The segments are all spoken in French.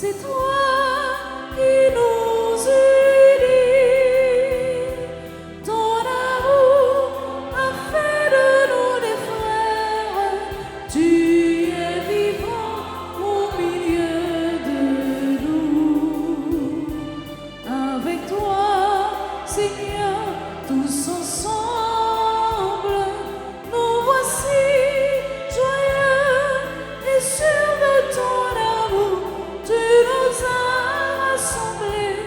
c'est toi qui nous unis. Ton amour a fait de nous des frères. Tu es vivant au milieu de nous. Avec toi, Seigneur, tous ensemble, nous voici joyeux et sûrs de ton amour. Tu nous as rassemblés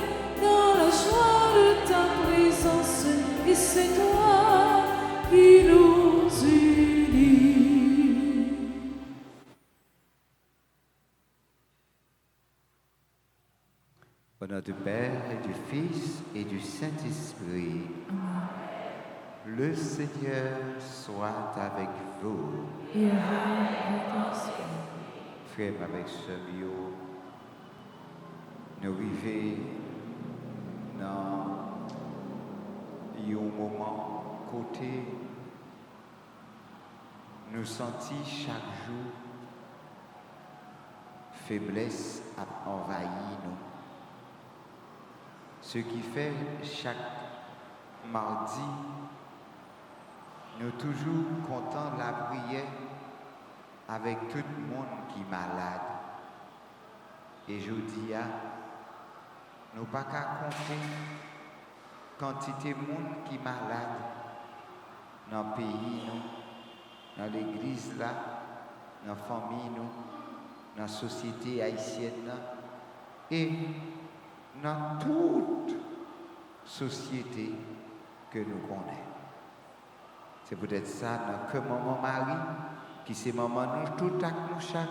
dans la joie de ta présence, et c'est toi qui nous unis. Au nom du Père et du Fils et du Saint-Esprit, le Seigneur soit avec vous. Et avec ton esprit. Frères avec ce bio, nous vivons dans un moment côté, nous sentons chaque jour faiblesse a envahi nous. Ce qui fait chaque mardi, nous toujours contents de la prière avec tout le monde qui est malade. Et je dis, nous pas qu'à compter quantité de monde qui est malade dans le pays, nous, dans l'église, là, dans la famille, nous, dans la société haïtienne, là, et dans toute société que nous connaissons. C'est peut-être ça que maman Marie, qui c'est maman nous, tout à nous chaque,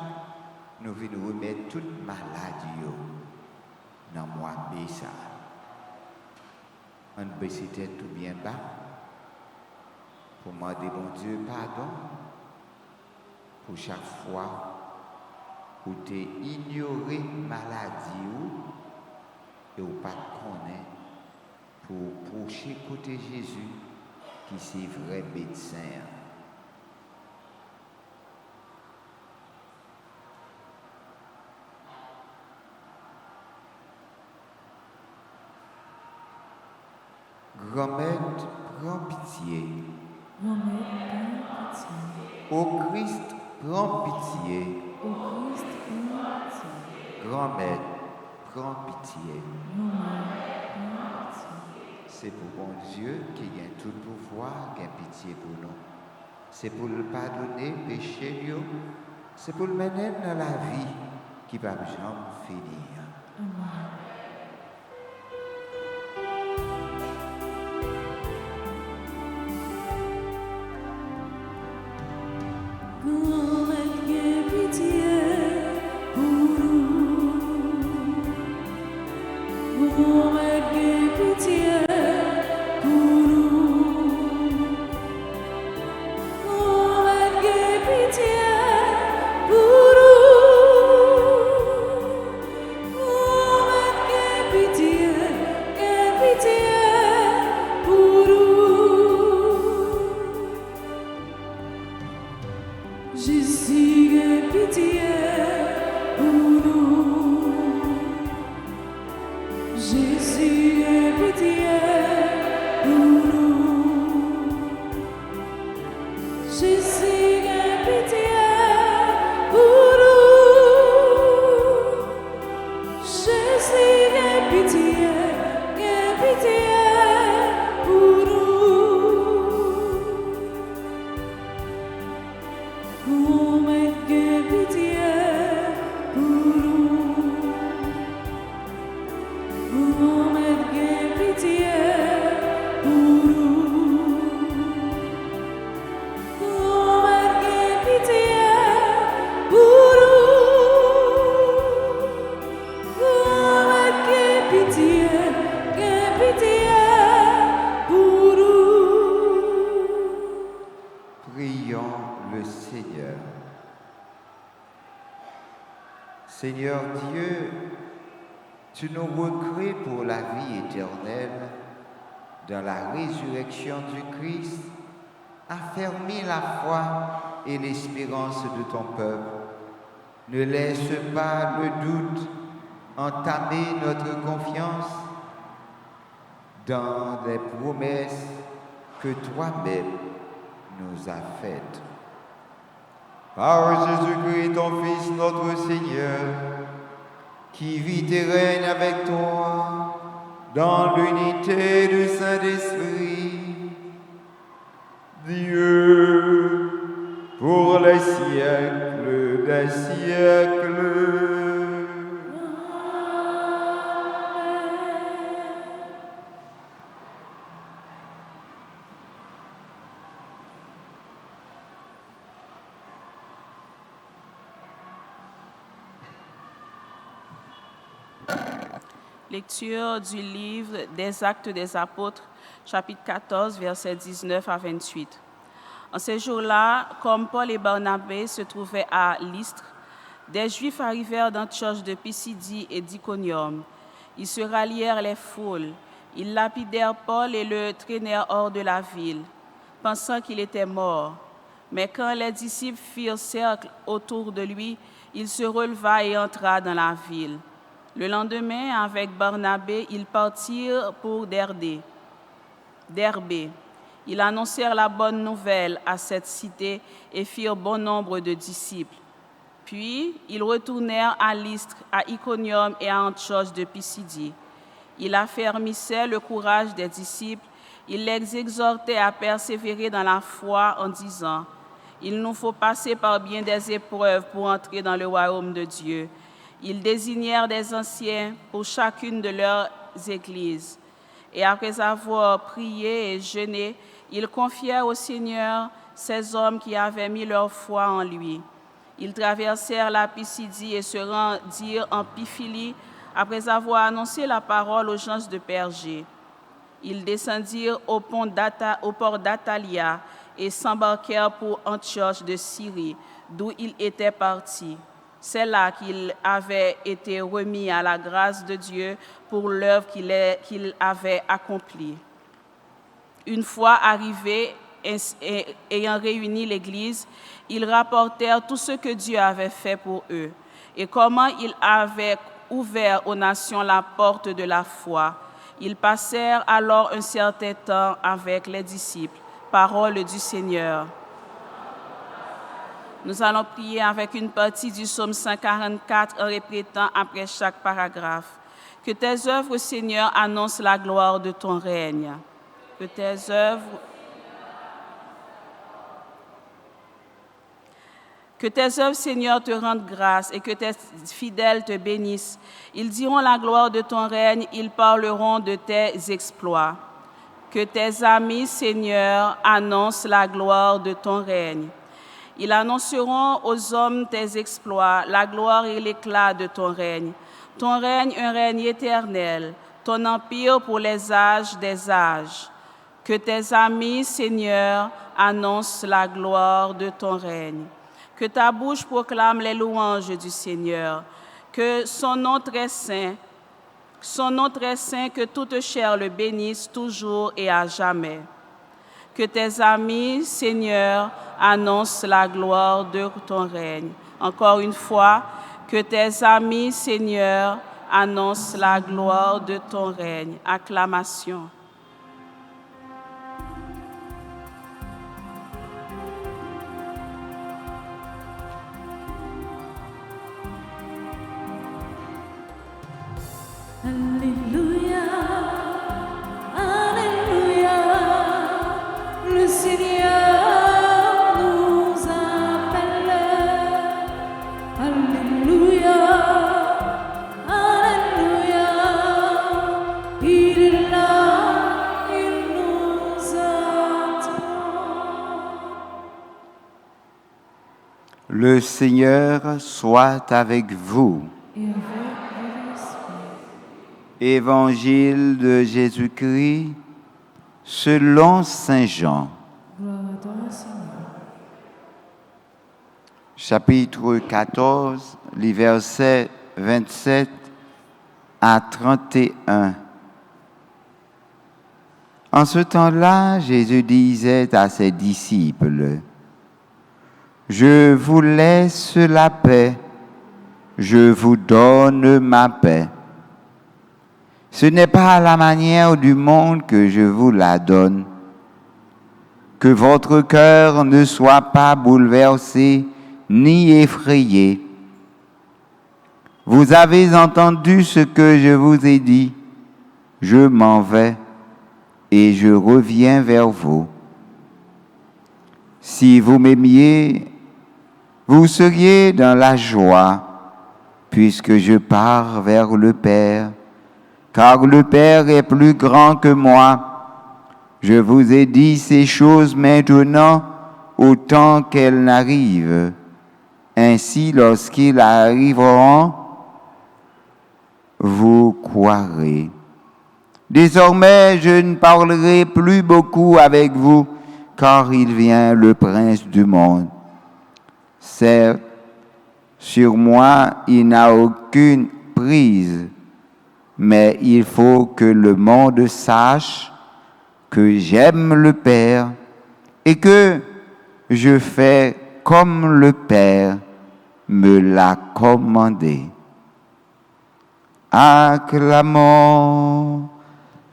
nous venons remettre toute maladie dans moi, mais ça. On baisse tête tout bien bas pour demander bon Dieu pardon pour chaque fois où tu ignoré maladie et ou pas de connaître pour procher côté Jésus qui c'est vrai médecin. Grand-mère, prends pitié. Grand-mère, prends pitié. Ô Christ, prends pitié. Ô Christ, prends pitié. Grand-mère, prends pitié. Grand-mère, prends pitié. C'est pour bon Dieu qui a tout pouvoir, qui a pitié pour nous. C'est pour le pardonner péché, c'est pour le mener dans la vie qui va jamais finir. Amen. Grand-mère, aie pitié pour nous. Grand-mère, aie pitié pour nous. Grand-mère, aie pitié pour nous. Grand-mère, aie pitié pour nous. Jésus, aie pitié pour nous. Jésus, aie pitié pour nous. Jésus, aie pitié pour nous. Jésus, aie pitié pour nous. Grand-mère, aie pitié pour nous. Grand-mère, aie pitié pour nous. Grand-mère, aie pitié pour nous. Grand-mère, aie pitié pour nous. Prions le Seigneur. Seigneur Dieu, tu nous recrées pour la vie éternelle dans la résurrection du Christ. Affermis la foi et l'espérance de ton peuple. Ne laisse pas le doute entamer notre confiance dans les promesses que toi-même nous as faites. Par Jésus-Christ, ton Fils, notre Seigneur, qui vit et règne avec toi dans l'unité du Saint-Esprit, Dieu, pour les siècles des siècles. Lecture du livre des Actes des Apôtres, chapitre 14, versets 19 à 28. En ces jours-là, comme Paul et Barnabé se trouvaient à Lystre, des Juifs arrivèrent d'Antioche de Pisidie et d'Iconium. Ils se rallièrent les foules. Ils lapidèrent Paul et le traînèrent hors de la ville, pensant qu'il était mort. Mais quand les disciples firent cercle autour de lui, il se releva et entra dans la ville. Le lendemain, avec Barnabé, ils partirent pour Derbé. Ils annoncèrent la bonne nouvelle à cette cité et firent bon nombre de disciples. Puis, ils retournèrent à Lystre, à Iconium et à Antioche de Pisidie. Ils affermissaient le courage des disciples. Ils les exhortaient à persévérer dans la foi en disant « Il nous faut passer par bien des épreuves pour entrer dans le royaume de Dieu. » Ils désignèrent des anciens pour chacune de leurs églises. Et après avoir prié et jeûné, ils confièrent au Seigneur ces hommes qui avaient mis leur foi en lui. Ils traversèrent la Pisidie et se rendirent en Pamphylie après avoir annoncé la parole aux gens de Pergé. Ils descendirent au port d'Atalia et s'embarquèrent pour Antioche de Syrie, d'où ils étaient partis. C'est là qu'il avait été remis à la grâce de Dieu pour l'œuvre qu'il avait accomplie. Une fois arrivés, ayant réuni l'Église, ils rapportèrent tout ce que Dieu avait fait pour eux et comment il avait ouvert aux nations la porte de la foi. Ils passèrent alors un certain temps avec les disciples. Parole du Seigneur. Nous allons prier avec une partie du psaume 144 en répétant après chaque paragraphe. Que tes œuvres, Seigneur, annoncent la gloire de ton règne. Que tes œuvres, Seigneur, te rendent grâce et que tes fidèles te bénissent. Ils diront la gloire de ton règne, ils parleront de tes exploits. Que tes amis, Seigneur, annoncent la gloire de ton règne. Ils annonceront aux hommes tes exploits, la gloire et l'éclat de ton règne. Ton règne, un règne éternel, ton empire pour les âges des âges. Que tes amis, Seigneur, annoncent la gloire de ton règne. Que ta bouche proclame les louanges du Seigneur. Que son nom très saint, que toute chair le bénisse toujours et à jamais. Que tes amis, Seigneur, annoncent la gloire de ton règne. Encore une fois, que tes amis, Seigneur, annoncent la gloire de ton règne. Acclamation. Alléluia, Alléluia, le Seigneur nous appelle. Alléluia, Alléluia, il est là, il nous attend. Le Seigneur soit avec vous. Et avec votre esprit. Évangile de Jésus-Christ selon Saint Jean. Gloire à toi, Seigneur. Chapitre 14, les versets 27 à 31. En ce temps-là, Jésus disait à ses disciples, « Je vous laisse la paix, je vous donne ma paix. Ce n'est pas à la manière du monde que je vous la donne. Que votre cœur ne soit pas bouleversé ni effrayé. Vous avez entendu ce que je vous ai dit. Je m'en vais et je reviens vers vous. Si vous m'aimiez, vous seriez dans la joie, puisque je pars vers le Père, car le Père est plus grand que moi. Je vous ai dit ces choses maintenant, autant qu'elles n'arrivent. Ainsi, lorsqu'ils arriveront, vous croirez. Désormais, je ne parlerai plus beaucoup avec vous, car il vient le prince du monde. Certes, sur moi, il n'a aucune prise, mais il faut que le monde sache que j'aime le Père et que je fais comme le Père me l'a commandé. Acclamons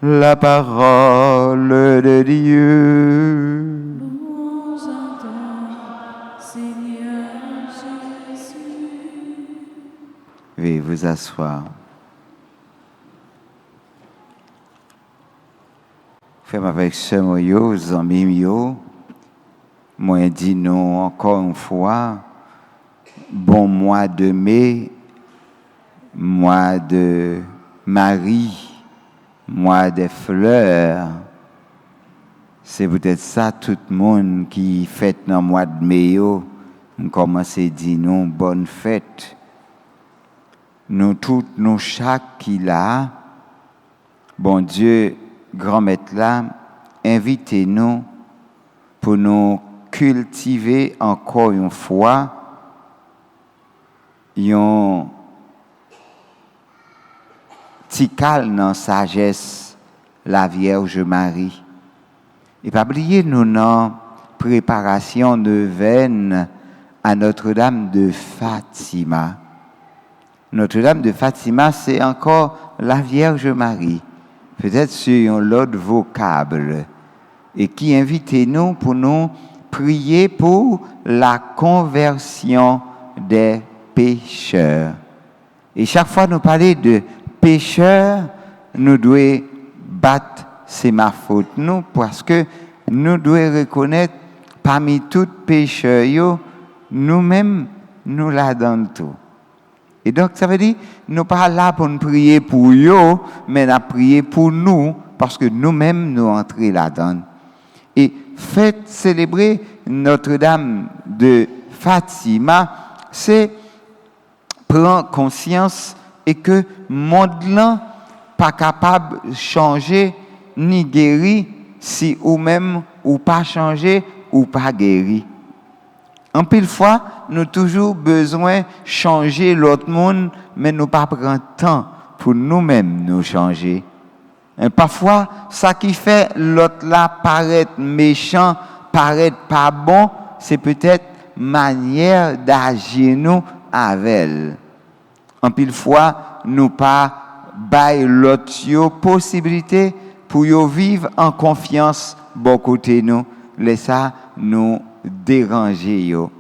la parole de Dieu. Nous entends, Seigneur Jésus. Veuillez vous asseoir. Fais avec ce moyo, zambimio, moi dis nous encore une fois, bon mois de mai, mois de Marie, mois des fleurs. C'est peut-être ça tout le monde qui fête dans le mois de mai, on commence à dire nous bonne fête. Nous tous, nous chaque qui là, bon Dieu, grand maître là, invitez-nous pour nous cultiver encore une fois un petit calme dans sagesse la Vierge Marie. Et pas oublier nous dans préparation de veine à Notre-Dame de Fatima. Notre-Dame de Fatima, c'est encore la Vierge Marie. Peut-être sur un autre vocable, et qui invite-nous pour nous prier pour la conversion des pécheurs. Et chaque fois nous parler de pécheurs, nous devons battre c'est ma faute nous, parce que nous devons reconnaître parmi tous pécheurs, nous-mêmes, nous la donnons tout. Et donc, ça veut dire, nous ne sommes pas là pour nous prier pour eux, mais nous prier pour nous, parce que nous-mêmes, nous entrons là-dedans. Et faites célébrer Notre-Dame de Fatima, c'est prendre conscience et que le monde-là pas capable de changer ni guérir si ou même ou pas changer ou pas guérir. En pile fois, nous avons toujours besoin de changer l'autre monde, mais nous pas prendre temps pour nous-mêmes nous changer. Et parfois, ça qui fait l'autre là paraître méchant, paraître pas bon, c'est peut-être manière d'agir nous avec elle. En pile fois, nous pas bail l'autre possibilité pour yo vivre en confiance bon côté nous, laisse ça nous déranger yo.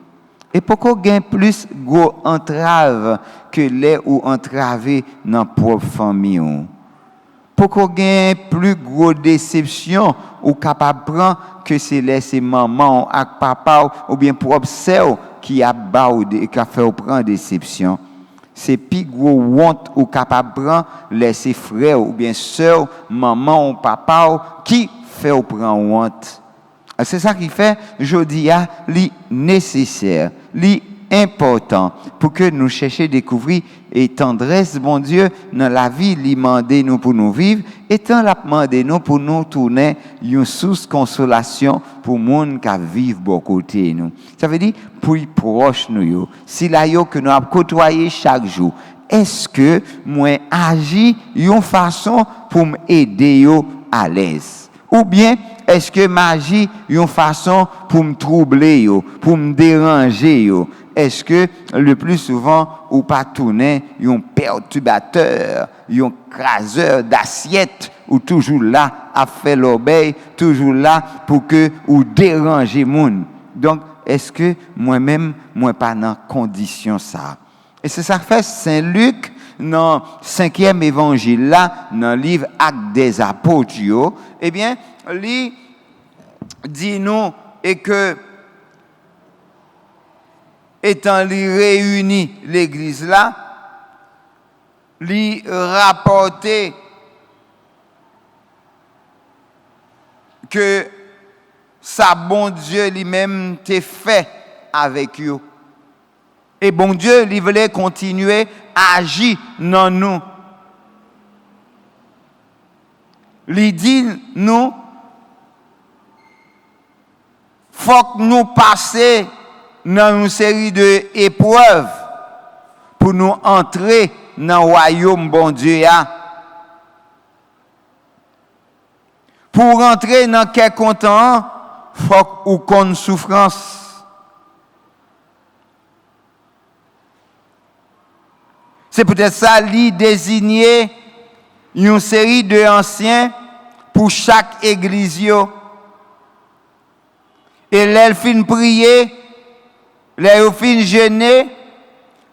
Et pourquoi gain plus gros entrave que les ou entraver dans propre famille ou? Pourquoi gain plus gros déception ou capable prendre que c'est laisser maman ou papa ou bien propre sœur qui a baudé et qui a fait prendre déception. C'est plus gros honte ou capable prendre laisser frère ou bien sœur, maman ou papa qui fait prendre honte. C'est ça qui fait, je dis, li nécessaire, li important pour que nous cherchions à découvrir et tendresse, bon Dieu, dans la vie, li mandé nous pour nous vivre, et tant la mandé nous pour nous tourner une source de consolation pour le monde qui vivent bon côté nous. Ça veut dire, pour y proche nous, si la yo que nous avons côtoyé chaque jour, est-ce que moi agis d'une façon pour m'aider à l'aise? Ou bien, est-ce que magie une façon pour me troubler, pour me déranger? est-ce que le plus souvent, ou pas tourner un perturbateur, un craseur d'assiette, ou toujours là à faire l'obéi, toujours là pour que ou déranger moun. Donc, est-ce que moi-même, moi pas dans condition ça? Et c'est ça que fait Saint Luc dans 5e évangile là, dans le livre Actes des Apôtres, eh bien, lui dit nous et que étant lui réuni l'église là, lui rapporter que ça bon Dieu lui-même t'a fait avec eux. Et bon Dieu, il voulait continuer à agir dans nous. Il dit nous, faut que nous passions dans une série d'épreuves pour nous entrer dans le royaume bon Dieu. Pour entrer dans quel content, faut qu'on ait une souffrance. C'est peut-être ça, lui désigner une série d'anciens pour chaque église. Et l'elle fin prier, l'elle fin jeûner,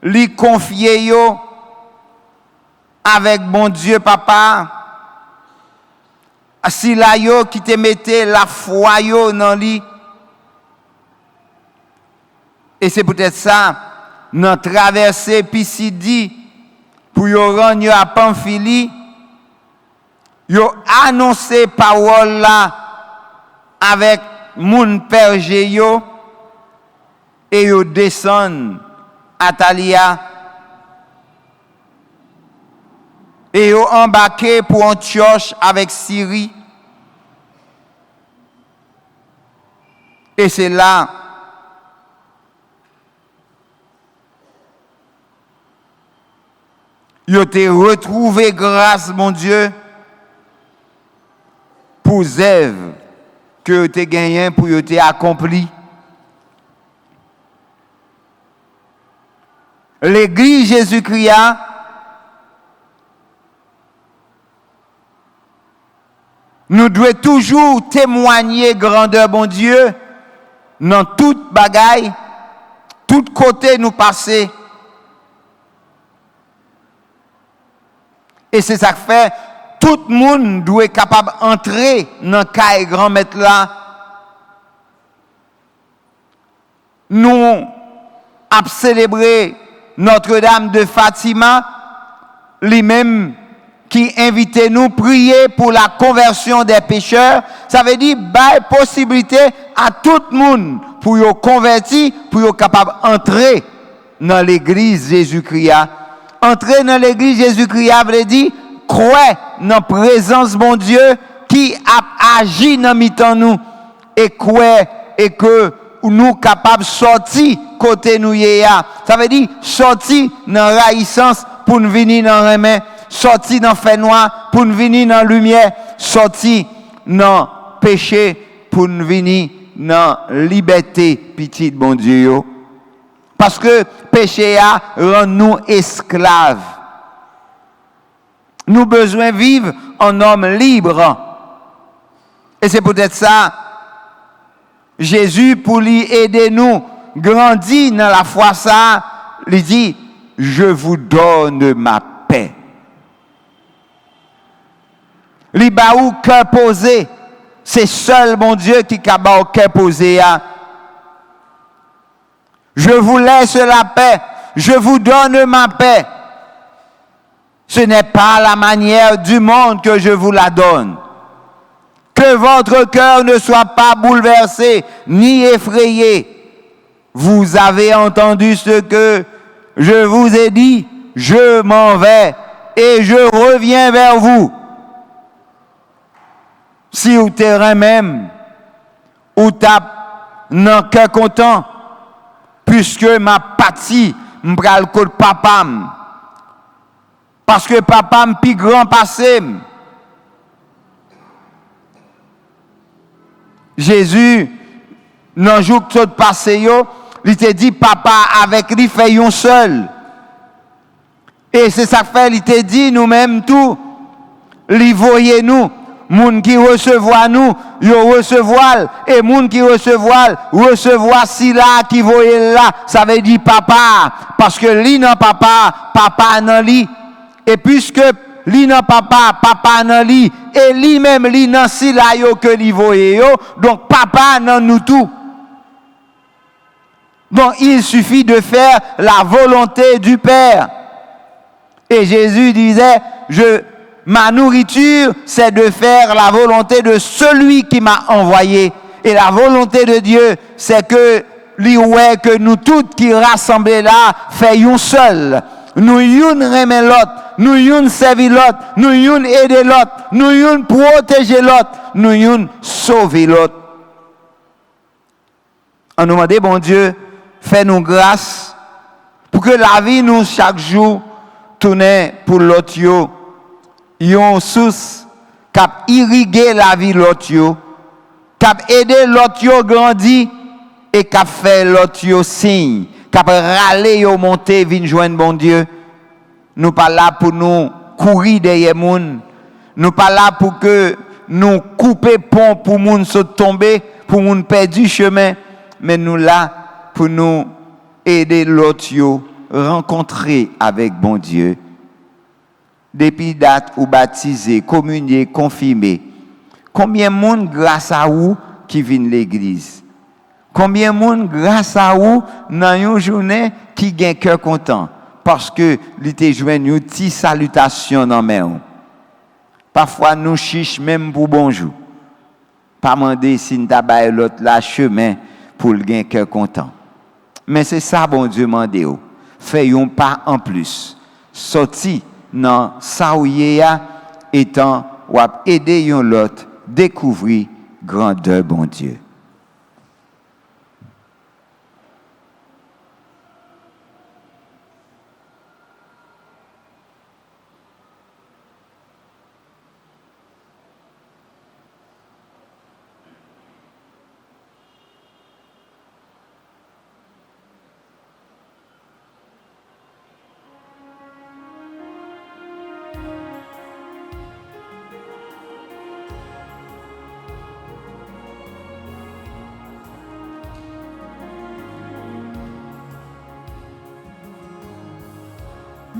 lui confier avec bon Dieu papa. Si la yo qui te mettait la foi yo dans lui. Et c'est peut-être ça, notre traversée Pisidie, pour yo rendre à Pamphylie, yo annoncé parole là avec moun pergé yo et yo descend à Talia et yo embarqué pour Antioche avec Syrie. Et c'est là yo te retrouvé grâce, mon Dieu, pour œuvres que tu as gagné, pour yo te accompli. L'Église Jésus-Christ nous devons toujours témoigner grandeur, bon Dieu, dans toute bagaille, tout côté nous passer. Et c'est ça que fait, tout le monde doit être capable d'entrer dans le cas grand maître là. Nous avons célébré Notre-Dame de Fatima, lui-même qui invitait nous à prier pour la conversion des pécheurs. Ça veut dire bail possibilité à tout le monde pour y convertir, pour y capable d'entrer dans l'église Jésus-Christ. Entrer dans l'église Jésus-Christ veut dire croire dans la présence de mon Dieu qui a agi dans mi-temps nous et croire et que nous capables de sortir côté nous yéya. Ça veut dire sortir dans la raïssance pour nous venir dans la main, sortir dans le fait noir pour nous venir dans la lumière, sortir dans le péché pour nous venir dans la liberté, petit bon Dieu. Parce que péché a rend nous esclaves. Nous besoin vivre en homme libre. Et c'est peut-être ça, Jésus, pour lui aider nous, grandir dans la foi, ça, il dit, je vous donne ma paix. Il ba ou cœur posé, c'est seul mon Dieu qui a ba ou cœur posé. Je vous laisse la paix, je vous donne ma paix. Ce n'est pas la manière du monde que je vous la donne. Que votre cœur ne soit pas bouleversé ni effrayé. Vous avez entendu ce que je vous ai dit. Je m'en vais et je reviens vers vous. Si au terrain même, ou tape non cœur content, puisque ma partie m'pral côté papam. Parce que papa m'pi grand passé. Jésus, dans le jour que tout passé, il te dit papa avec lui fait un seul. Et c'est ça que fait, il te dit nous-mêmes tout. Li voyez nous, moun qui recevoir nous, yo recevoir et moun qui recevoir si là qui voyez là, ça veut dire papa parce que li nan papa nan li. Et puisque li nan papa nan li et li même li nan si là yo que li voyez yo, donc papa nan nous tout. Donc il suffit de faire la volonté du Père. Et Jésus disait, ma nourriture, c'est de faire la volonté de celui qui m'a envoyé. Et la volonté de Dieu, c'est que que nous tous qui rassemblés là, faisons seul. Nous yon remet l'autre, nous yon servir l'autre, nous yon aider l'autre, nous yon protéger l'autre, nous yon sauver l'autre. On nous demande, bon Dieu, fais-nous grâce pour que la vie nous chaque jour tourne pour l'autre yo. Yon source cap irriguer la vie l'autre yo, cap aider l'autre yo grandir et cap faire l'autre yo signe, cap râler yo monter vinn joindre bon Dieu. Nous pas là pour nous courir derrière moun, nous pas là pour que nous couper pont pour moun se tomber, pour moun perdu chemin, mais nous là pour nous aider l'autre yo rencontrer avec bon Dieu. Depuis date ou baptisé, communié, confirmé. Combien de monde grâce à vous qui viennent l'église? Combien de monde grâce à vous dans une journée qui gagne cœur content parce que il te joint une petite salutation dans main. Parfois nous chiche même pour bonjour. Pas demander si nous tabaye l'autre là chemin pour le gagner cœur content. Mais c'est ça bon Dieu mande. Fais un pas en plus. Sorti dans saouya étant ou aider yon l'autre découvrir grandeur bon Dieu.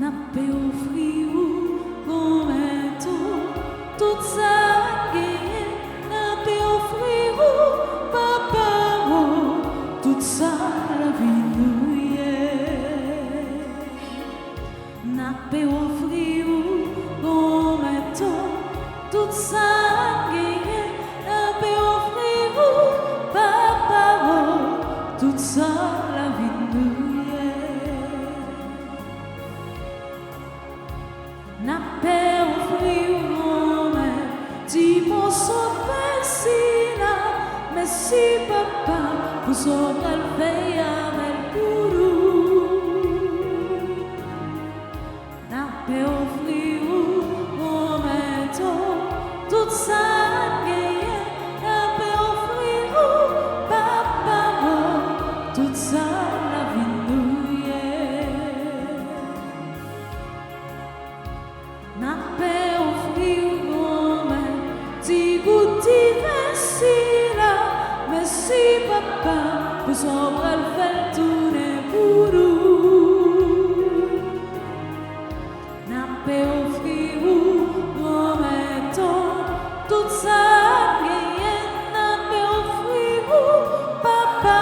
N'a pas offrir comme un tout ça gagné. N'a pas offrir papa tout ça la vie nous n'a pas offrir comme un tout ça gagné. N'a pas offrir papa tout ça la vie nous n'a pas offrir dis-moi son là, mais si papa vous saurez le faire avec pour n'a pas offrir tout ça gagné, n'a pas offrir papa tout ça la vie nous n'a pas offrir si vous dites là, mais si papa vous saurez le faire tourner pour nous n'a pas offrir tout ça gagné, n'a pas offrir papa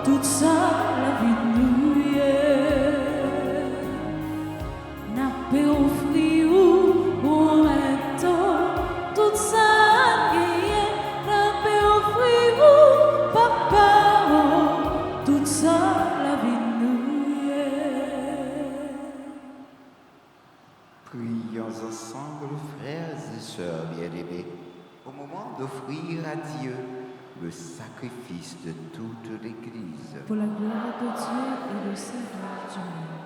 tout ça la vie nous n'a pas offrir tout ça gagné, n'a pas offrir papa tout ça la vie nous Prions ensemble, frères et sœurs bien-aimés, au moment d'offrir à Dieu le sacrifice de toute l'Église. pour la gloire de Dieu et le salut du monde.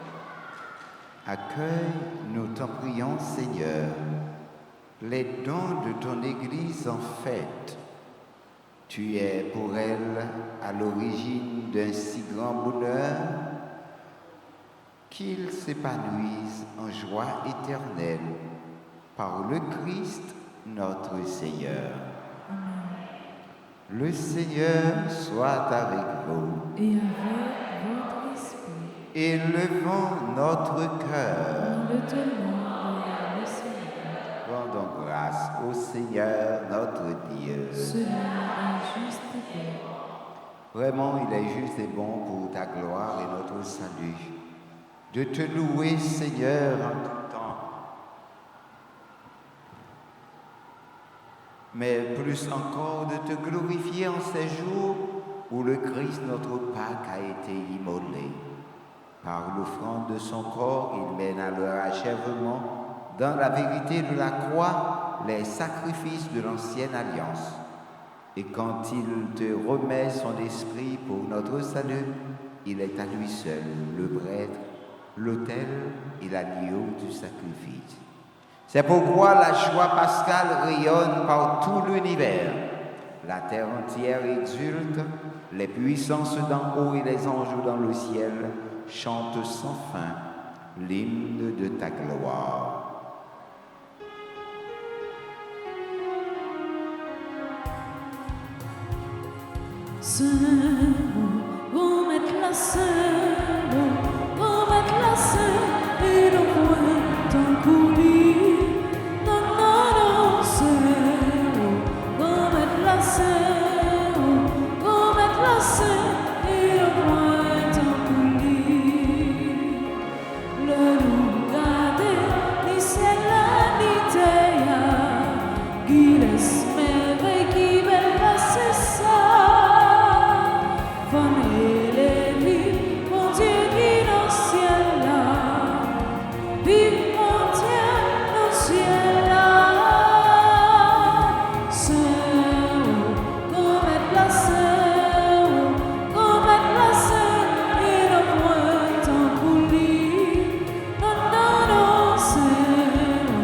Accueille, nous t'en prions, Seigneur, les dons de ton Église en fête. Tu es pour elle à l'origine d'un si grand bonheur qu'il s'épanouisse en joie éternelle par le Christ notre Seigneur. Le Seigneur soit avec vous. Et avec votre esprit. Élevons notre cœur. Nous le tenons envers le Seigneur. Rendons grâce au Seigneur notre Dieu. Cela est juste et bon. Vraiment, il est juste et bon pour ta gloire et notre salut de te louer, Seigneur, en tout temps. Mais plus encore de te glorifier en ces jours où le Christ, notre Pâque, a été immolé. Par l'offrande de son corps, il mène à leur achèvement, dans la vérité de la croix, les sacrifices de l'ancienne alliance. Et quand il te remet son esprit pour notre salut, il est à lui seul le prêtre, l'autel et l'agneau du sacrifice. C'est pourquoi la joie pascale rayonne par tout l'univers. La terre entière exulte, les puissances d'en haut et les anges dans le ciel chantent sans fin l'hymne de ta gloire. Saint, vous mettre la Saint, vous mettre la Saint, et le point en coulis. Non, non, non, Saint, vous mettre la Saint, vous mettre la Saint, et le point en coulis. Le loup gardé, ni ciel, ni terre, qui laisse merveille, qui belle c'est ça. Et les vies, mon Dieu qui dans le ciel là, vive mon Dieu dans le ciel là. Saint, qu'on mette la Saint, qu'on mette la Saint, et le point en coulis. Non, non, non, Saint,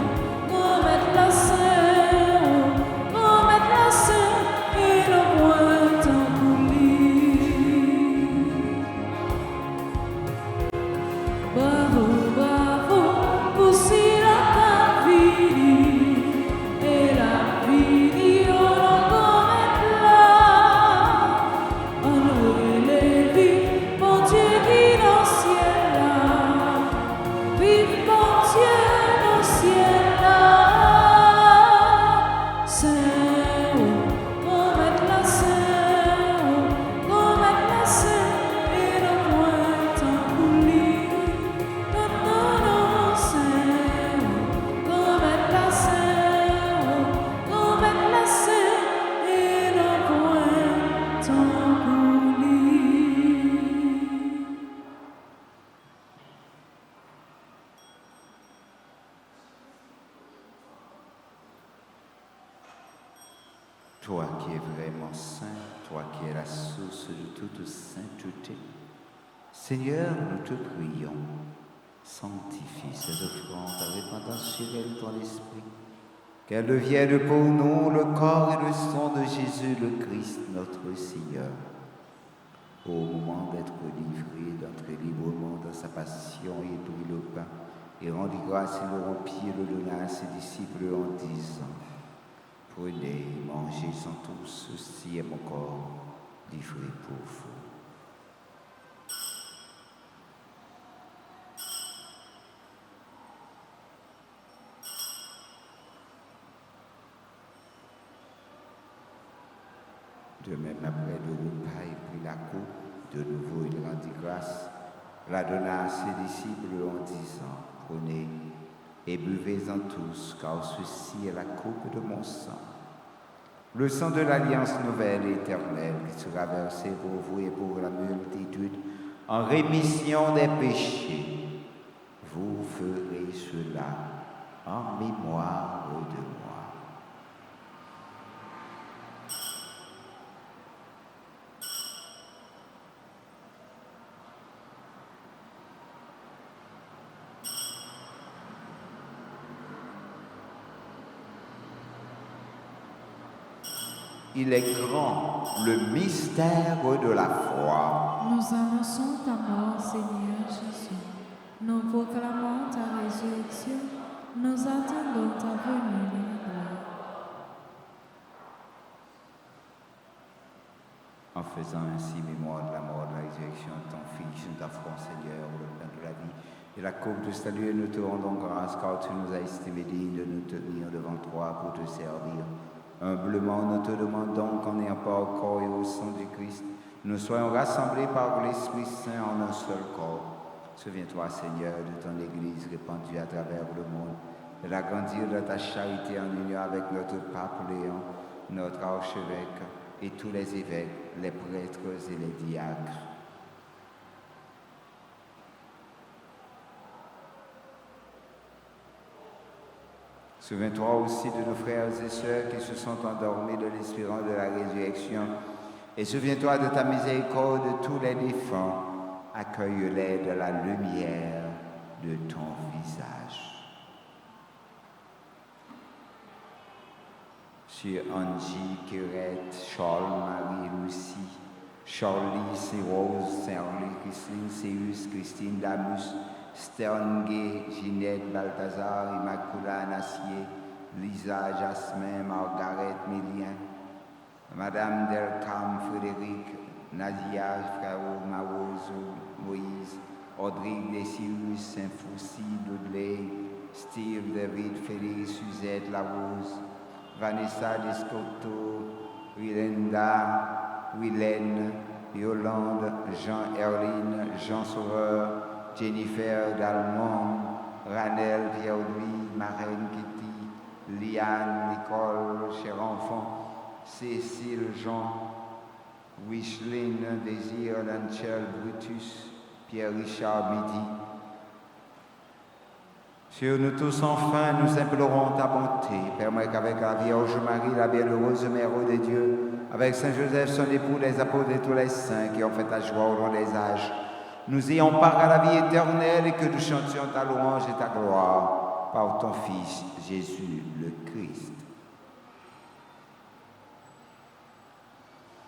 qu'on mette la Saint, qu'on mette la Saint, et le point en coulis. Bravo, bravo, pour si la vie et la vie, on en est là. On les vies, mon Dieu qui dans le ciel là. Vive mon Dieu dans le ciel là. Saint, on met la Saint, on met la Saint, et le point en coulis. Non, non, non, Saint, on met la Saint, on met la Saint, et le point en coulis. Toi qui es vraiment saint, toi qui es la source de toute sainteté, Seigneur, nous te prions, sanctifie ces offrandes en répandant sur elles ton esprit, qu'elles deviennent pour nous le corps et le sang de Jésus le Christ, notre Seigneur. Au moment d'être livré, d'entrer librement dans sa passion, il prit le pain et rendit grâce, il le rompit et le donna à ses disciples en disant: Prenez, mangez-en tous, ceci est mon corps, livré pour vous. De même, après le repas, il prit la coupe, de nouveau il rendit grâce, la donna à ses disciples en disant: Prenez et buvez-en tous, car ceci est la coupe de mon sang. Le sang de l'alliance nouvelle et éternelle qui sera versé pour vous et pour la multitude en rémission des péchés. Vous ferez cela en mémoire de moi. Il est grand, le mystère de la foi. Nous annonçons ta mort, Seigneur Jésus. Nous proclamons ta résurrection. Nous attendons ta venue dans la gloire. En faisant ainsi mémoire de la mort, de la résurrection de ton Fils, nous t'offrons, Seigneur, le pain de la vie et la coupe de salut, et nous te rendons grâce, car tu nous as estimés dignes de nous tenir devant toi pour te servir. Humblement, nous te demandons qu'en ayant pas au corps et au sang du Christ, nous soyons rassemblés par l'Esprit Saint en un seul corps. Souviens-toi, Seigneur, de ton Église répandue à travers le monde, et d'agrandir de ta charité en union avec notre pape Léon, notre archevêque, et tous les évêques, les prêtres et les diacres. Souviens-toi aussi de nos frères et sœurs qui se sont endormis de l'espérance de la résurrection. Et souviens-toi de ta miséricorde de tous les défunts. Accueille-les de la lumière de ton visage. Sur Angie, Quérette, Charles, Marie, Lucie, Charlie, Rose, Saint-Henri, Christine, Céus, Christine, Damus, Sterngué, Ginette, Balthazar, Immacula, Nassier, Lisa, Jasmin, Margaret, Mélien, Madame Delcam, Frédéric, Nadia, Frérot, Marose, Moïse, Audrey, Décirus, Saint-Foussi, Dudley, Steve, David, Félix, Suzette, Larose, Vanessa Descoteaux, Wilenda, Wilène, Yolande, Jean Erline, Jean Sauveur, Jennifer Dalmont, Ranel, Pierre-Louis, Marraine Kitty, Liane, Nicole, cher enfant, Cécile, Jean, Wicheline, Désir, Lanchel, Brutus, Pierre-Richard, Midi. Sur nous tous, enfin, nous implorons ta bonté. Permets qu'avec la Vierge Marie, la bienheureuse Mère de Dieu, avec Saint Joseph, son époux, les apôtres et tous les saints qui ont fait ta joie au long des âges, nous ayons part à la vie éternelle et que nous chantions ta louange et ta gloire par ton Fils, Jésus le Christ.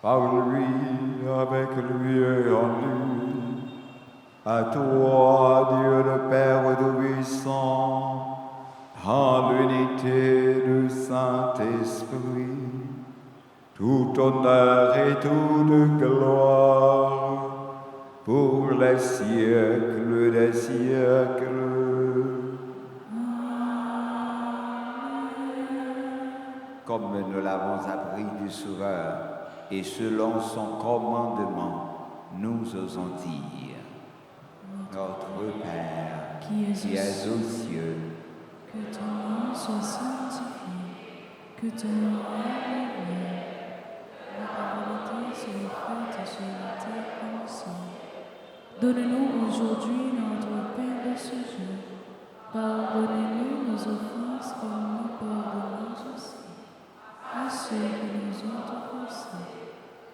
Par lui, avec lui et en lui, à toi, Dieu le Père Tout-Puissant, dans l'unité du Saint-Esprit, tout honneur et toute gloire, pour les siècles des siècles. Comme nous l'avons appris du Sauveur, et selon son commandement, nous osons dire: Notre Père, qui es aux cieux, que ton nom soit sanctifié, que ton règne vienne, la volonté soit faite sur la terre comme au ciel. Donne-nous aujourd'hui notre pain de ce jour. Pardonnez-nous nos offenses comme nous pardonnons aussi à ceux qui nous ont offensés.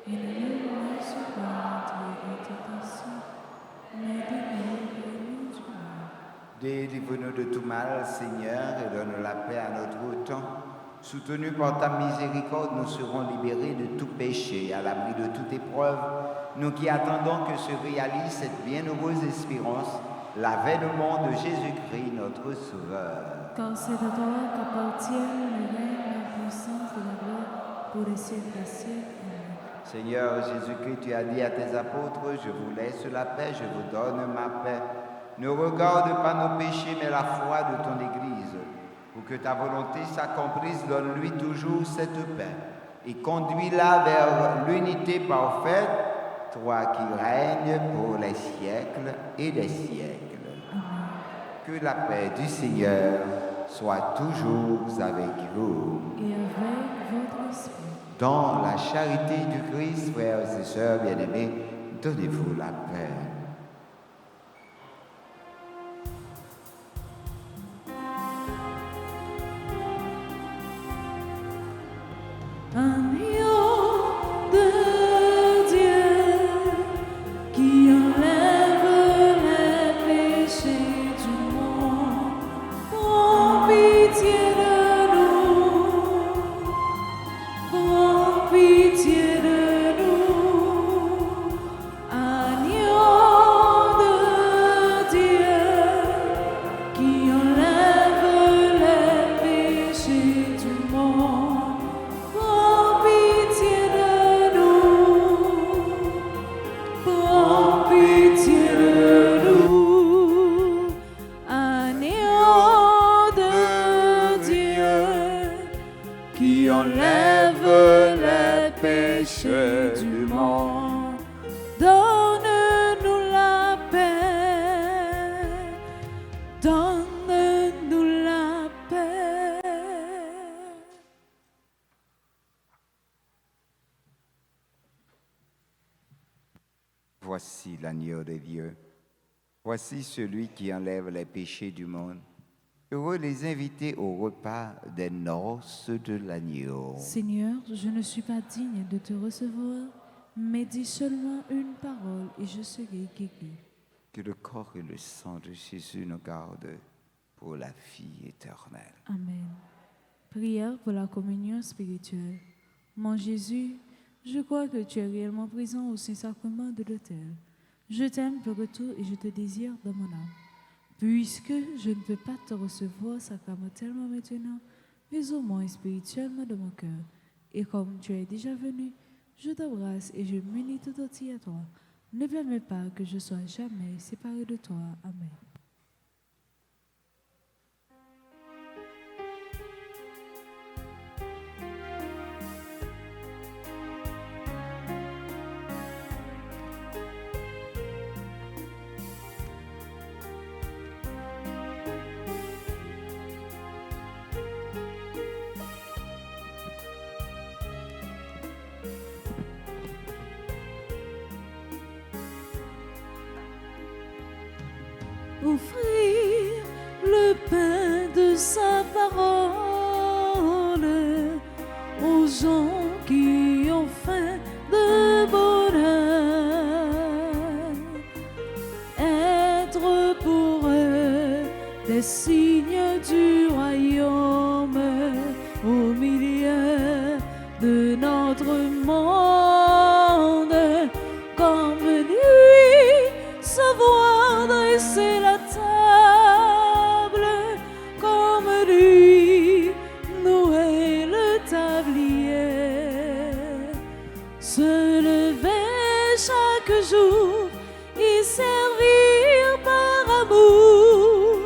Et ne nous laisse pas entrer en tentation, mais délivre-nous du mal. délivre-nous de tout mal, Seigneur, et donne la paix à notre temps. Soutenus par ta miséricorde, nous serons libérés de tout péché, à l'abri de toute épreuve, nous qui attendons que se réalise cette bienheureuse espérance, l'avènement de Jésus-Christ, notre Sauveur. Car c'est à toi qu'appartiennent le règne, la puissance et la gloire pour les siècles des siècles. Amen. Seigneur Jésus-Christ, tu as dit à tes apôtres: je vous laisse la paix, je vous donne ma paix. Ne regarde pas nos péchés, mais la foi de ton Église. Pour que ta volonté s'accomplisse, donne-lui toujours cette paix et conduis-la vers l'unité parfaite, toi qui règnes pour les siècles et des siècles. Amen. Que la paix du Seigneur soit toujours avec vous. Et avec votre esprit. Dans la charité du Christ, frères et sœurs bien-aimés, donnez-vous la paix. Agneau de Dieu qui enlève les péchés du monde, prends pitié de nous, prends pitié donne-nous la paix. Voici l'agneau de Dieu. Voici celui qui enlève les péchés du monde. Heureux les invités au repas des noces de l'agneau. Seigneur, je ne suis pas digne de te recevoir, mais dis seulement une parole et je serai guéri. Que le corps et le sang de Jésus nous gardent pour la vie éternelle. Amen. Prière pour la communion spirituelle. Mon Jésus, je crois que tu es réellement présent au Saint-Sacrement de l'autel. Je t'aime pour retour et je te désire dans mon âme. Puisque je ne peux pas te recevoir sacramentellement maintenant, mais au moins spirituellement de mon cœur. Et comme tu es déjà venu, je t'embrasse et je m'unis tout entier à toi. Ne permets pas que je sois jamais séparé de toi. Amen. Offrir le pain de sa parole aux gens qui ont faim de bonheur. Être pour eux des signes du royaume au milieu de notre monde. Comme lui, savoir dresser la table, comme lui, nouer le tablier. Se lever chaque jour et servir par amour,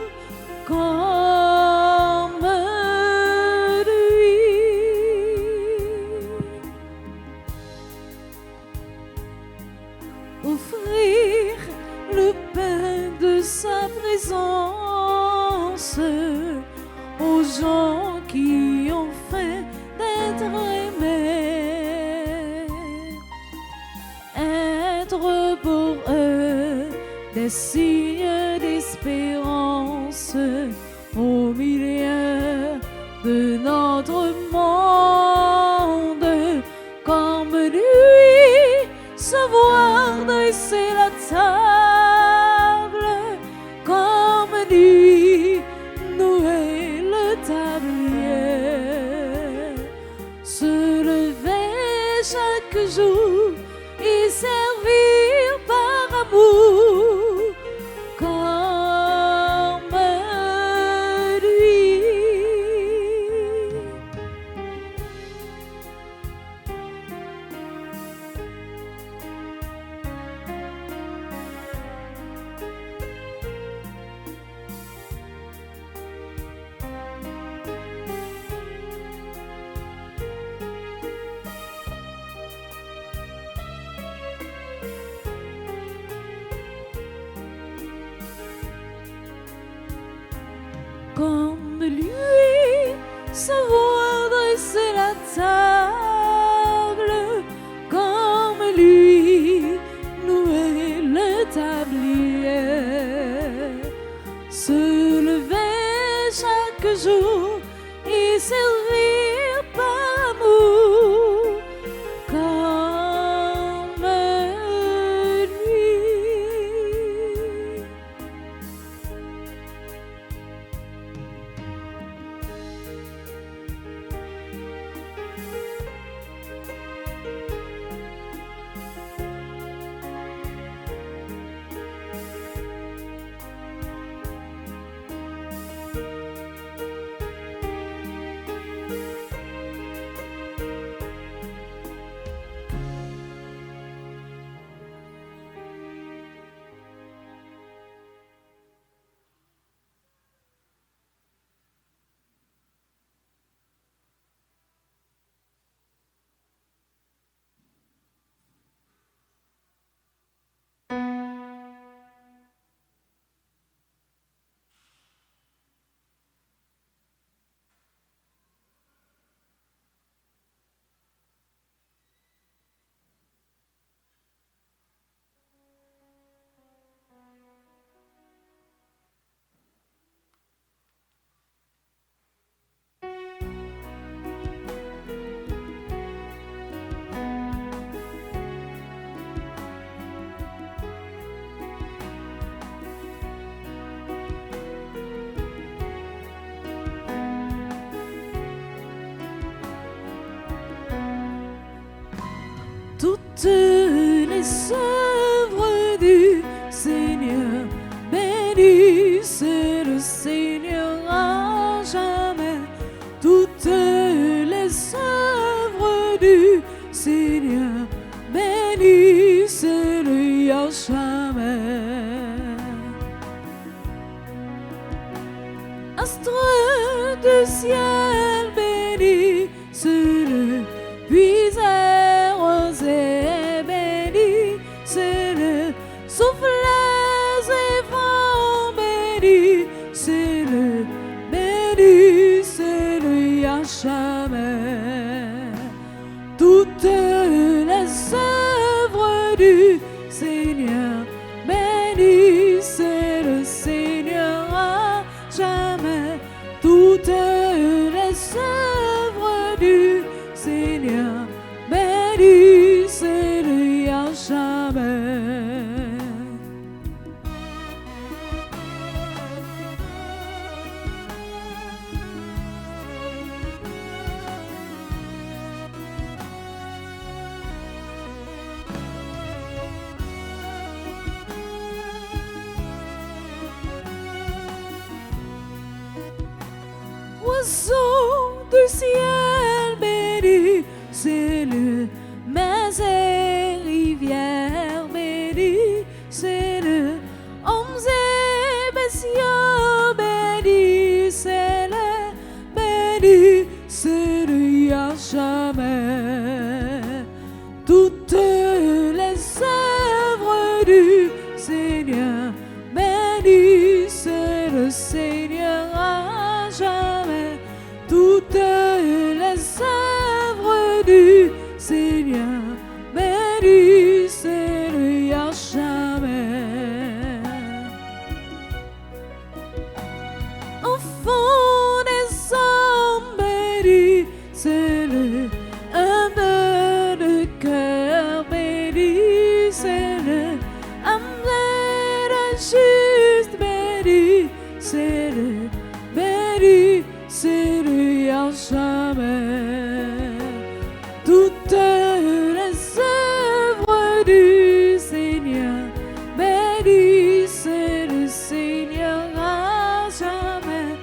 comme lui. Offrir le pain de sa présence aux gens qui ont faim d'être aimés. Être pour eux des signes d'espérance au milieu de notre monde. Comme lui, savoir dresser la table, comme lui, nouer le tablier. Se lever chaque jour et servir par amour, comme lui. Comme lui, savoir dresser la table, comme lui, nouer le tablier. Se lever chaque jour et servir par amour, comme lui. les œuvres du Seigneur. Bénissez le Seigneur à jamais. Toutes les œuvres du Seigneur. Bénissez-le à jamais. Astres du ciel, bénissez-le. Puis airs et bénissez-le. Soufflez et vents, bénissez-le. Bénissez-le à jamais. Toutes les œuvres du Seigneur, bénissez le Seigneur à jamais. Toutes les œuvres du Seigneur, bénissez-le à jamais. Oiseaux du ciel, bénissez-le. Mers et rivières, bénissez-le. Hommes et bestiaux, bénissez-le. Bénissez-le à jamais. Toutes les œuvres du Seigneur, bénissez le Seigneur à jamais. Toutes les œuvres du Seigneur, bénissez-le à jamais. Enfants des hommes, bénissez-le. Humble de cœur, bénissez-le. Âme de juste, bénissez-le. Bénissez-le à jamais. Toutes les œuvres du Seigneur, bénissez le Seigneur à jamais.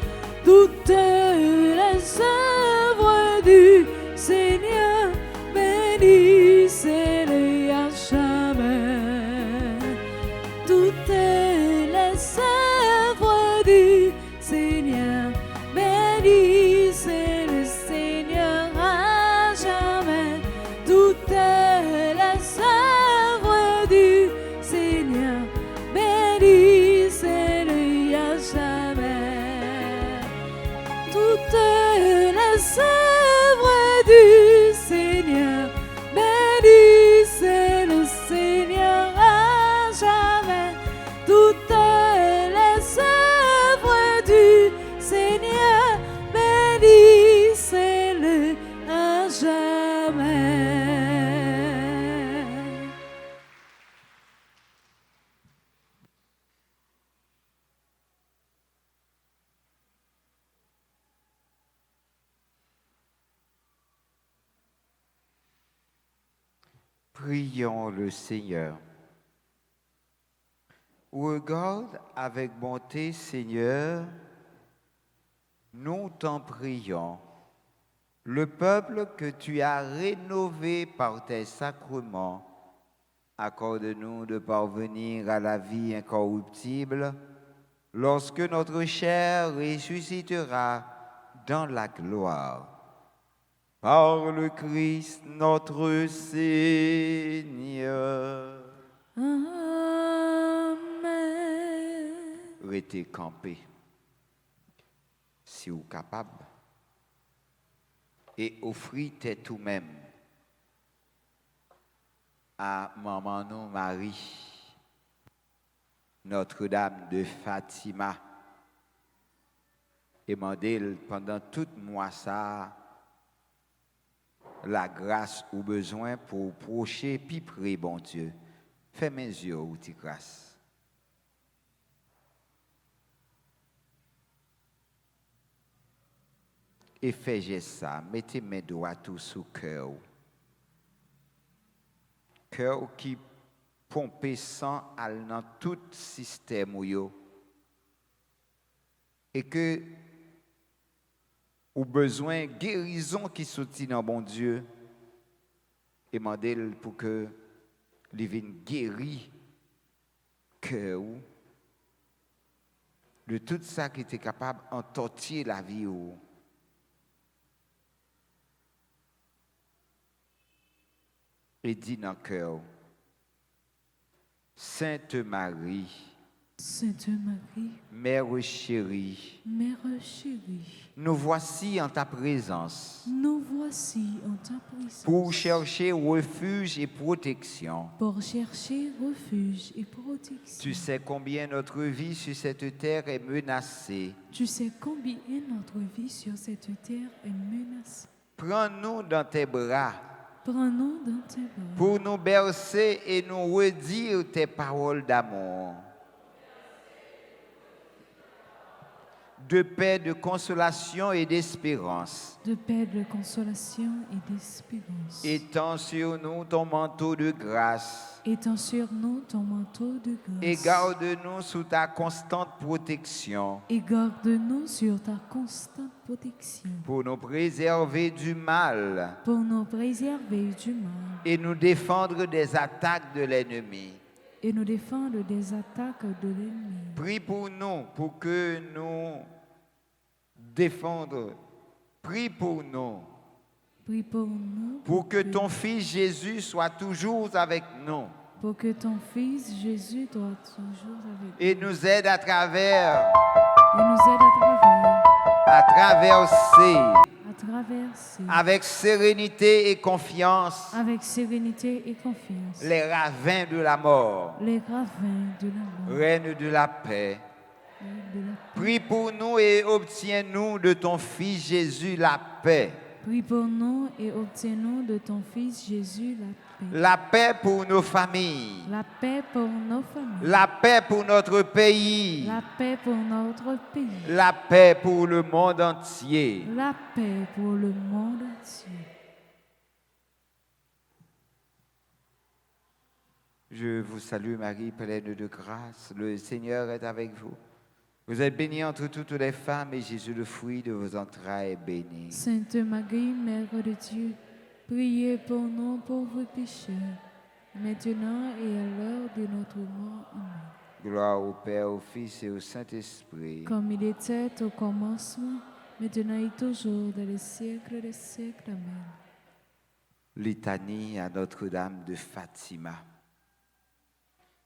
Toutes les œuvres du Seigneur, bénissez-le à jamais. Toutes les œuvres du Seigneur, bénissez le Seigneur à jamais. Toutes les œuvres du Seigneur, bénissez-le à jamais. Toutes les œuvres du Seigneur, bénissez le Seigneur à jamais. Toutes les œuvres du Seigneur, bénissez-le à jamais. Prions le Seigneur. Regarde avec bonté, Seigneur, nous t'en prions, le peuple que tu as rénové par tes sacrements. Accorde-nous de parvenir à la vie incorruptible lorsque notre chair ressuscitera dans la gloire. Par le Christ notre Seigneur. Amen. Restez campé, si vous capable, et offrez tout-même à Maman nous Marie, Notre-Dame de Fatima, et demandez pendant tout mois ça la grâce ou besoin pour procher puis prier bon Dieu. Fais mes yeux ou ti grâce. Et fais ça, mettez mes doigts tout sous cœur. Cœur qui pomper sang dans tout système ou yo. Et que ou besoin guérison qui sortit dans bon Dieu et demander pour que les vienne guéri cœur de tout ça qui était capable d'entortiller la vie ou et dit dans le cœur, Sainte Marie, Sainte Marie, Mère chérie, Mère chérie, nous voici en ta présence nous voici en ta présence pour chercher refuge et protection. pour chercher refuge et protection. Tu sais combien notre vie sur cette terre est menacée. Tu sais combien notre vie sur cette terre est menacée. Prends-nous dans tes bras Prends-nous dans tes bras pour nous bercer et nous redire tes paroles d'amour, de paix, de consolation et d'espérance. de paix, de consolation et d'espérance. Étends sur nous ton manteau de grâce Étends sur nous ton manteau de grâce. et garde-nous sous ta constante protection Et garde-nous sur ta constante protection pour nous préserver du mal pour nous préserver du mal et nous défendre des attaques de l'ennemi. et nous défendre des attaques de l'ennemi. Prie pour nous pour que nous défendre. Prie pour nous Prie pour nous pour que ton Fils Jésus soit toujours avec nous pour que ton Fils Jésus soit toujours avec et nous aide à travers, nous et nous aide à traverser à traverser avec sérénité et confiance avec sérénité et confiance les ravins de la mort. les ravins de la mort Reine de la paix, et de la paix. prie pour nous et obtiens-nous de ton Fils Jésus la paix. Prie pour nous et obtiens-nous de ton Fils Jésus la paix. La paix pour nos familles, La paix pour nos familles. la paix pour notre pays, La paix pour notre pays. la paix pour le monde entier. La paix pour le monde entier. Je vous salue Marie, pleine de grâce. Le Seigneur est avec vous. Vous êtes bénie entre toutes les femmes et Jésus, le fruit de vos entrailles, est béni. Sainte Marie, Mère de Dieu, priez pour nous pauvres pécheurs, maintenant et à l'heure de notre mort. Amen. Gloire au Père, au Fils et au Saint-Esprit. Comme il était au commencement, maintenant et toujours, dans les siècles des siècles. Amen. Litanie à Notre-Dame de Fatima.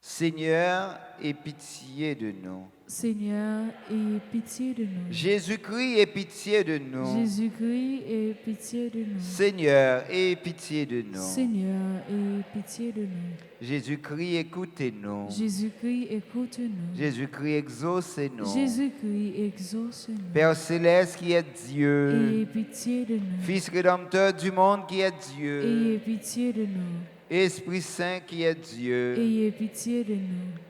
Seigneur, aie pitié de nous. Seigneur, aie pitié de nous. Jésus-Christ, aie pitié de nous. Jésus-Christ, aie pitié de nous. Seigneur, aie pitié de nous. Seigneur, aie pitié de nous. Jésus-Christ, écoutez-nous. Jésus-Christ, écoute-nous. Jésus-Christ, exaucez-nous. Jésus-Christ, exauce-nous. Père céleste qui est Dieu, Ayez pitié de nous. Fils rédempteur du monde qui est Dieu, Ayez pitié de nous. Esprit Saint qui est Dieu, Ayez pitié de nous.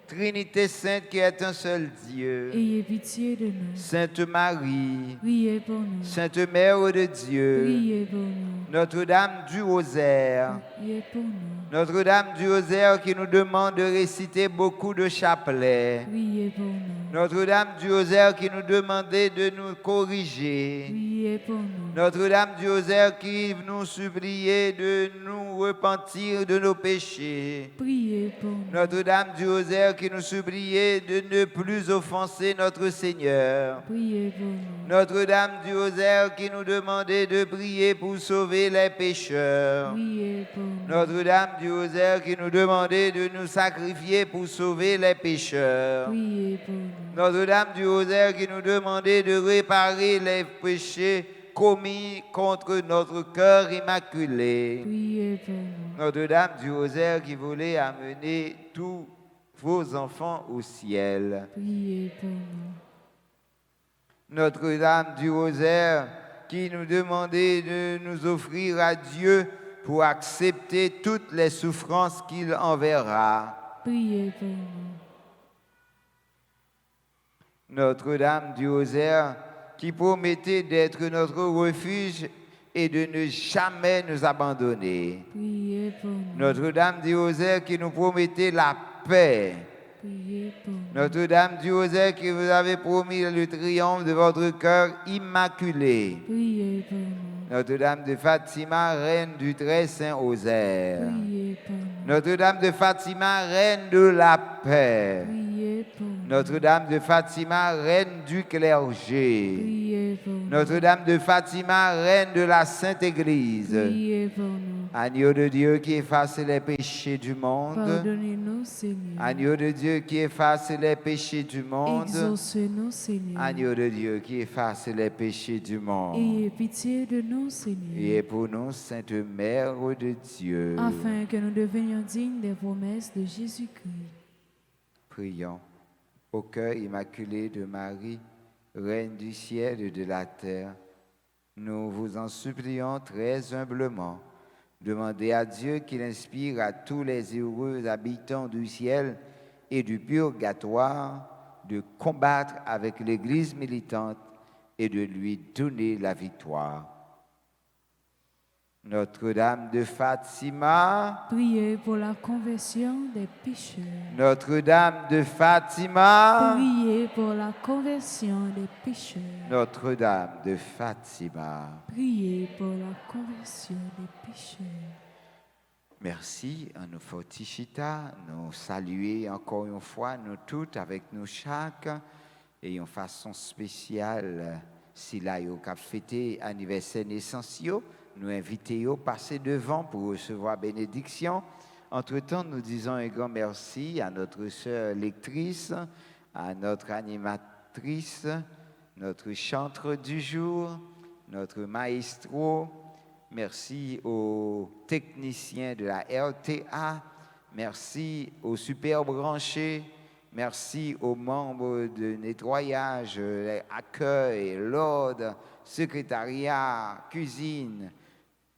Trinité Sainte qui est un seul Dieu, Ayez pitié de nous. Sainte Marie, Priez pour nous. Sainte Mère de Dieu, Priez pour nous. Notre-Dame du Rosaire, Priez pour nous. Notre-Dame du Rosaire qui nous demande de réciter beaucoup de chapelets, Priez pour nous. Notre-Dame du Rosaire qui nous demandait de nous corriger, Priez pour nous. Notre-Dame du Rosaire qui nous suppliait de nous repentir de nos péchés, Priez pour nous. Notre-Dame du Rosaire qui nous suppliait de ne plus offenser notre Seigneur, Priez pour nous. Notre-Dame du Rosaire qui nous demandait de prier pour sauver les pécheurs, Priez pour nous. Notre-Dame du Rosaire qui nous demandait de nous sacrifier pour sauver les pécheurs, Priez pour nous. Notre-Dame du Rosaire qui nous demandait de réparer les péchés commis contre notre cœur immaculé, Priez pour nous. Notre-Dame du Rosaire qui voulait amener tous vos enfants au ciel, Priez pour nous. Notre-Dame du Rosaire qui nous demandait de nous offrir à Dieu pour accepter toutes les souffrances qu'il enverra, Priez pour nous. Notre-Dame du Rosaire qui promettait d'être notre refuge et de ne jamais nous abandonner. Priez pour nous. Notre-Dame du Rosaire qui nous promettait la paix. Priez pour nous. Notre-Dame du Rosaire qui vous avez promis le triomphe de votre cœur immaculé. Priez pour nous. Notre-Dame de Fatima, reine du très saint Rosaire. Priez pour nous. Notre-Dame de Fatima, reine de la paix. Priez pour nous. Notre-Dame de Fatima, reine du clergé. Priez pour nous. Notre-Dame de Fatima, reine de la Sainte Église. Priez pour nous. Agneau de Dieu qui efface les péchés du monde. Pardonnez-nous, Seigneur. Agneau de Dieu qui efface les péchés du monde. Exaucez-nous, Seigneur. Agneau de Dieu qui efface les péchés du monde. Ayez pitié de nous, Seigneur. Et pour nous, Sainte Mère de Dieu. Afin que nous devenions dignes des promesses de Jésus-Christ. Prions. Au cœur immaculé de Marie, Reine du ciel et de la terre, nous vous en supplions très humblement. Demandez à Dieu qu'il inspire à tous les heureux habitants du ciel et du purgatoire de combattre avec l'Église militante et de lui donner la victoire. Notre-Dame de Fatima, Priez pour la conversion des pécheurs. Notre-Dame de Fatima, Priez pour la conversion des pécheurs. Notre-Dame de Fatima. Priez pour la conversion des pécheurs. Merci à nos fortichita, nous saluer encore une fois, nous toutes, avec nous chaque, et une façon spéciale, si là, il y a fêté anniversaire naissance, nous invitons à passer devant pour recevoir bénédiction. Entre-temps, nous disons un grand merci à notre sœur lectrice, à notre animatrice, notre chantre du jour, notre maestro. Merci aux techniciens de la RTA. Merci aux super branchés. Merci aux membres de nettoyage, accueil, l'ordre, secrétariat, cuisine,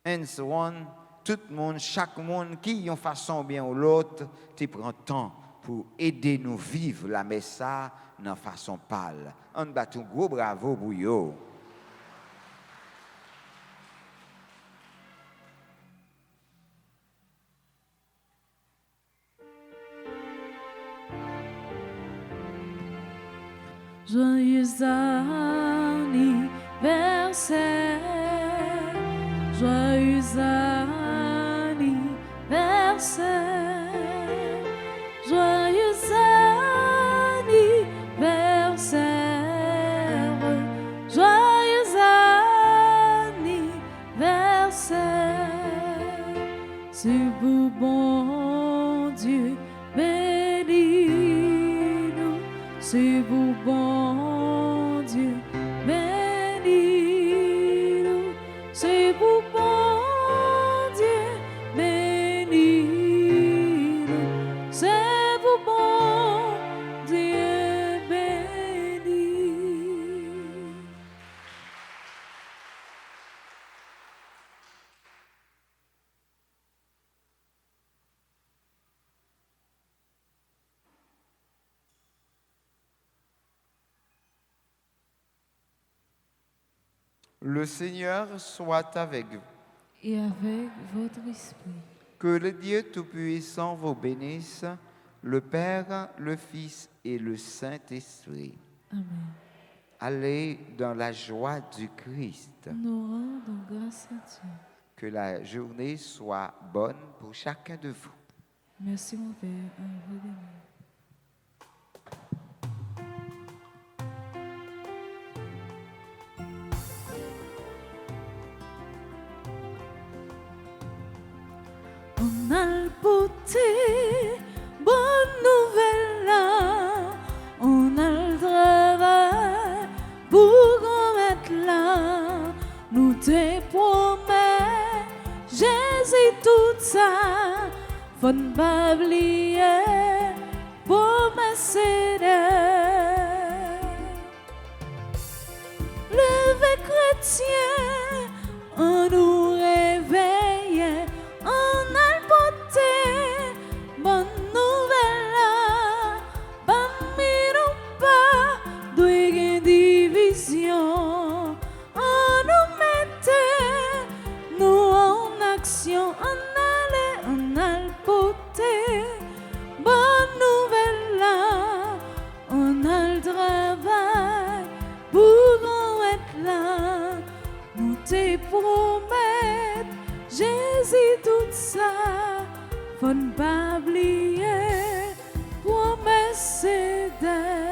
and so on. Tout le monde, chaque monde qui, en façon bien ou l'autre, tu prends temps pour aider nous vivre la messa dans façon pâle. On bat un gros bravo pour eux. Joyeux anniversaire, joyeux anniversaire, joyeux anniversaire, joyeux anniversaire. C'est vous, bon Dieu, bénis-nous, c'est vous, bon Dieu, bénis-nous, c'est vous, bon Dieu, bénis-nous, c'est vous, bon Dieu, bénis. Le Seigneur soit avec vous. Et avec votre esprit. Que le Dieu Tout-Puissant vous bénisse, le Père, le Fils et le Saint-Esprit. Amen. Allez dans la joie du Christ. Nous rendons grâce à Dieu. Que la journée soit bonne pour chacun de vous. Merci mon Père, à vous de nous. On a le beauté, bonne nouvelle là. On a le travail pour qu'on mette là. Nous te promets, Jésus tout ça. Faut ne pas oublier, promesse Levez chrétien, on nous réveille, on a le beauté, bonne nouvelle là, parmi nous pas de division, on nous mettait ça, faut ne pas oublier, promesse c'est d'être.